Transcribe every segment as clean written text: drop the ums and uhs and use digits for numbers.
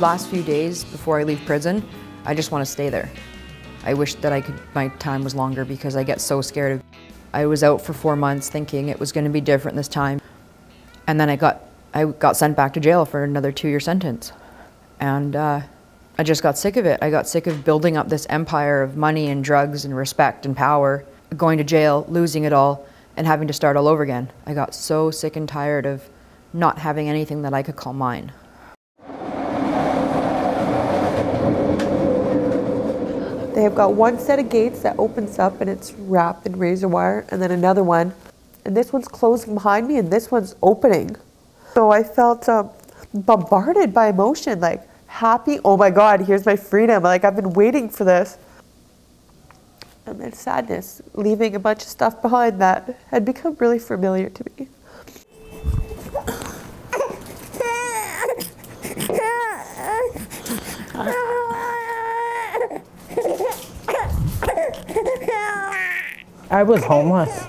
last few days before I leave prison, I just want to stay there. I wish that my time was longer because I get so scared. I was out for 4 months thinking it was going to be different this time. And then I got sent back to jail for another 2-year sentence. And I just got sick of it. I got sick of building up this empire of money and drugs and respect and power, going to jail, losing it all, and having to start all over again. I got so sick and tired of not having anything that I could call mine. They have got one set of gates that opens up and it's wrapped in razor wire, and then another one. And this one's closing behind me and this one's opening. So I felt bombarded by emotion, like happy, oh my God, here's my freedom. Like I've been waiting for this. And then sadness, leaving a bunch of stuff behind that had become really familiar to me. I was homeless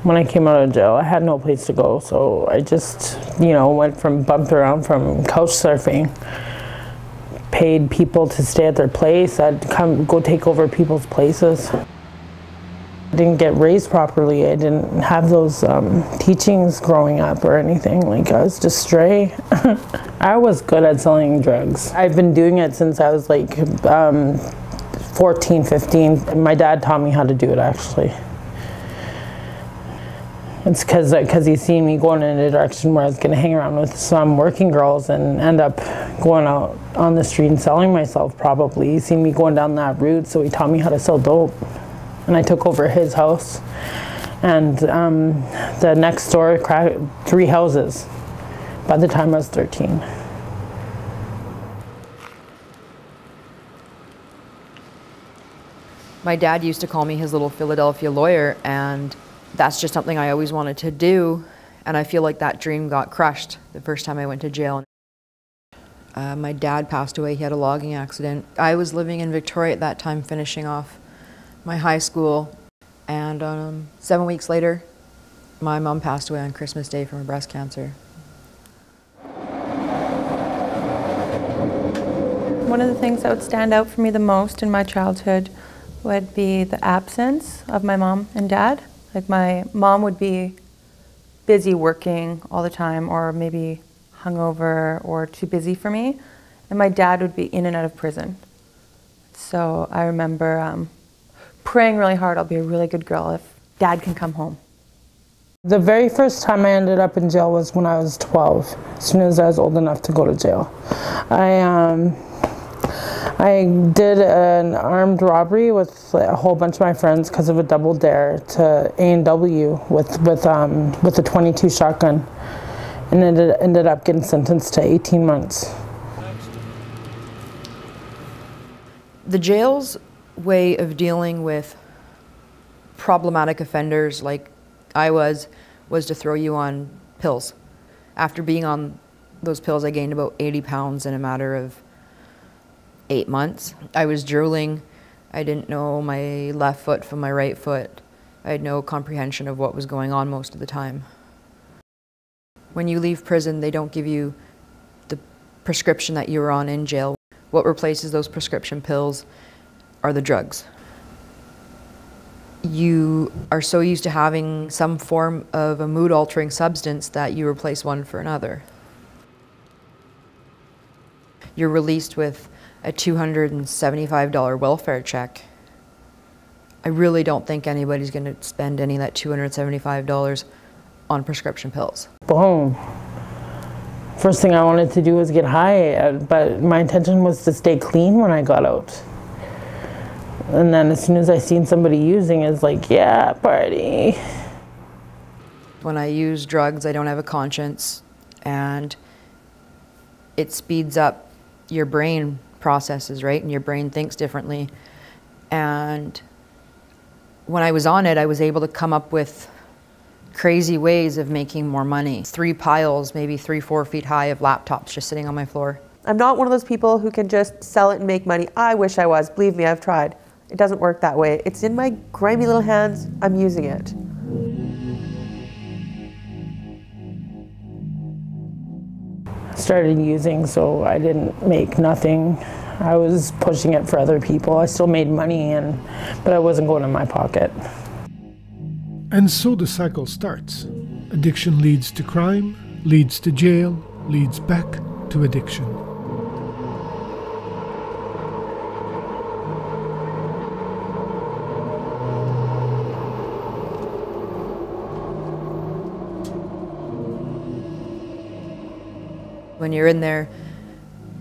when I came out of jail. I had no place to go, so I just, bumped around from couch surfing, paid people to stay at their place. I'd go take over people's places. I didn't get raised properly. I didn't have those teachings growing up or anything. Like, I was just stray. I was good at selling drugs. I've been doing it since I was like 14, 15. My dad taught me how to do it, actually. It's because he's seen me going in a direction where I was going to hang around with some working girls and end up going out on the street and selling myself, probably. He's seen me going down that route, so he taught me how to sell dope. And I took over his house. And the next door cracked 3 houses by the time I was 13. My dad used to call me his little Philadelphia lawyer, and that's just something I always wanted to do, and I feel like that dream got crushed the first time I went to jail. My dad passed away. He had a logging accident. I was living in Victoria at that time, finishing off my high school, and 7 weeks later, my mom passed away on Christmas Day from breast cancer. One of the things that would stand out for me the most in my childhood would be the absence of my mom and dad. Like, my mom would be busy working all the time, or maybe hungover or too busy for me, and my dad would be in and out of prison. So I remember praying really hard, I'll be a really good girl if dad can come home. The very first time I ended up in jail was when I was 12, as soon as I was old enough to go to jail. I did an armed robbery with a whole bunch of my friends because of a double dare to A&W with a .22 shotgun, and ended up getting sentenced to 18 months. The jail's way of dealing with problematic offenders like I was to throw you on pills. After being on those pills, I gained about 80 pounds in a matter of 8 months. I was drooling. I didn't know my left foot from my right foot. I had no comprehension of what was going on most of the time. When you leave prison, they don't give you the prescription that you were on in jail. What replaces those prescription pills are the drugs. You are so used to having some form of a mood-altering substance that you replace one for another. You're released with a $275 welfare check. I really don't think anybody's going to spend any of that $275 on prescription pills. Boom. First thing I wanted to do was get high, but my intention was to stay clean when I got out. And then as soon as I seen somebody using it, it's like, yeah, party. When I use drugs, I don't have a conscience, and it speeds up your brain processes, right? And your brain thinks differently. And when I was on it, I was able to come up with crazy ways of making more money. 3 piles, maybe 3-4 feet high, of laptops just sitting on my floor. I'm not one of those people who can just sell it and make money. I wish I was. Believe me, I've tried. It doesn't work that way. It's in my grimy little hands. I'm using it. started using, so I didn't make nothing. I was pushing it for other people. I still made money, but I wasn't going in my pocket. And so the cycle starts. Addiction leads to crime, leads to jail, leads back to addiction. When you're in there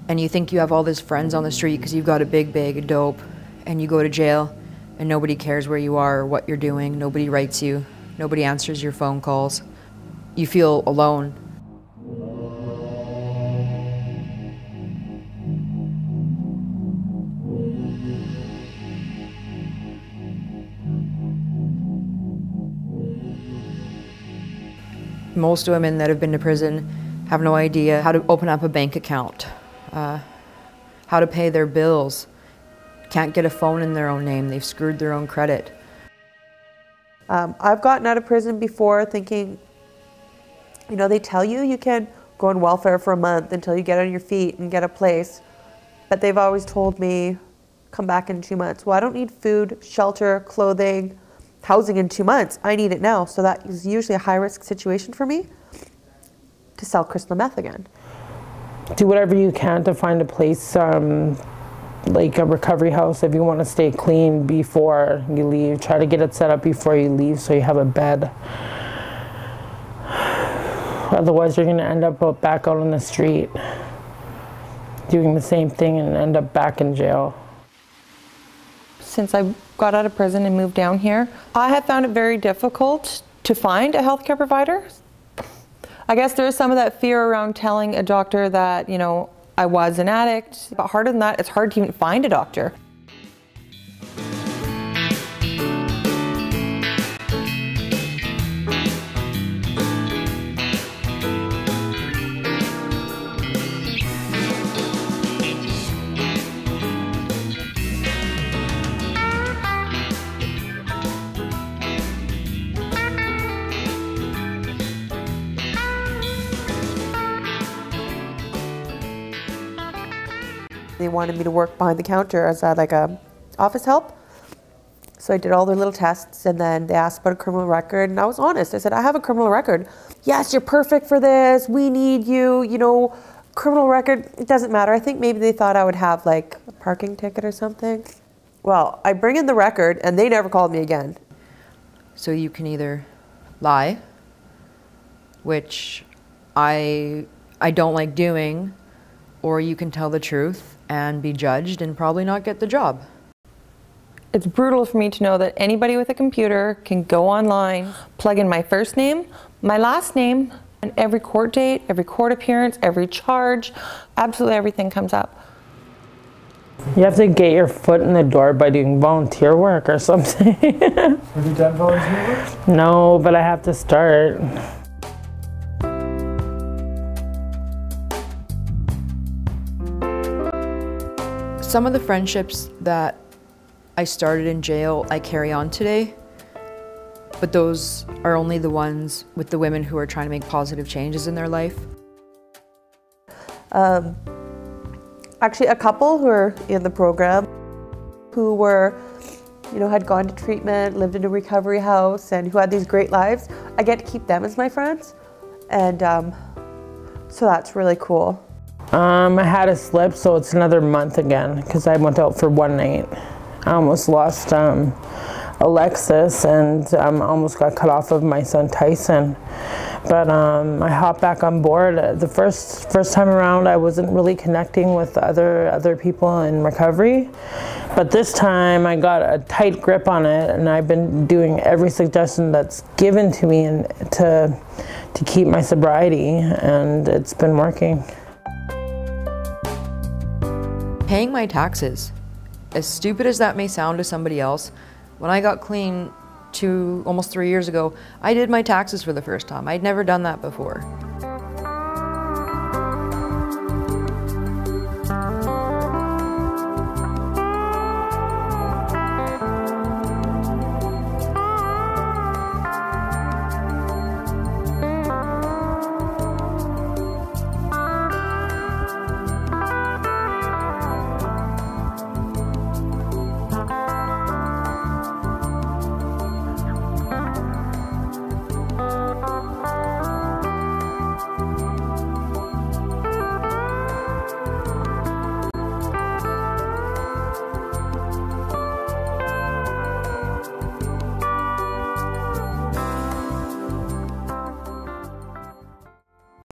and you think you have all these friends on the street because you've got a big bag of dope, and you go to jail and nobody cares where you are or what you're doing, nobody writes you, nobody answers your phone calls, you feel alone. Most women that have been to prison have no idea how to open up a bank account, how to pay their bills, can't get a phone in their own name, they've screwed their own credit. I've gotten out of prison before thinking, you know, they tell you you can go on welfare for a month until you get on your feet and get a place, but they've always told me, come back in 2 months. Well, I don't need food, shelter, clothing, housing in 2 months. I need it now. So that is usually a high-risk situation for me to sell crystal meth again. Do whatever you can to find a place, like a recovery house, if you want to stay clean before you leave. Try to get it set up before you leave so you have a bed. Otherwise, you're going to end up back out on the street doing the same thing and end up back in jail. Since I got out of prison and moved down here, I have found it very difficult to find a healthcare provider. I guess there is some of that fear around telling a doctor that, you know, I was an addict. But harder than that, it's hard to even find a doctor. They wanted me to work behind the counter as like a office help. So I did all their little tests, and then they asked about a criminal record, and I was honest. I said, I have a criminal record. Yes, you're perfect for this. We need you, you know, criminal record, it doesn't matter. I think maybe they thought I would have like a parking ticket or something. Well, I bring in the record and they never called me again. So you can either lie, which I don't like doing, or you can tell the truth and be judged and probably not get the job. It's brutal for me to know that anybody with a computer can go online, plug in my first name, my last name, and every court date, every court appearance, every charge, absolutely everything comes up. You have to get your foot in the door by doing volunteer work or something. Have you done volunteer work? No, but I have to start. Some of the friendships that I started in jail, I carry on today, but those are only the ones with the women who are trying to make positive changes in their life. Actually, a couple who are in the program who were, you know, had gone to treatment, lived in a recovery house, and who had these great lives, I get to keep them as my friends. And so that's really cool. I had a slip, so it's another month again, because I went out for one night. I almost lost Alexis, and almost got cut off of my son Tyson. But I hopped back on board. The first time around, I wasn't really connecting with other people in recovery. But this time, I got a tight grip on it, and I've been doing every suggestion that's given to me and to keep my sobriety, and it's been working. Paying my taxes, as stupid as that may sound to somebody else, when I got clean almost 3 years ago, I did my taxes for the first time. I'd never done that before.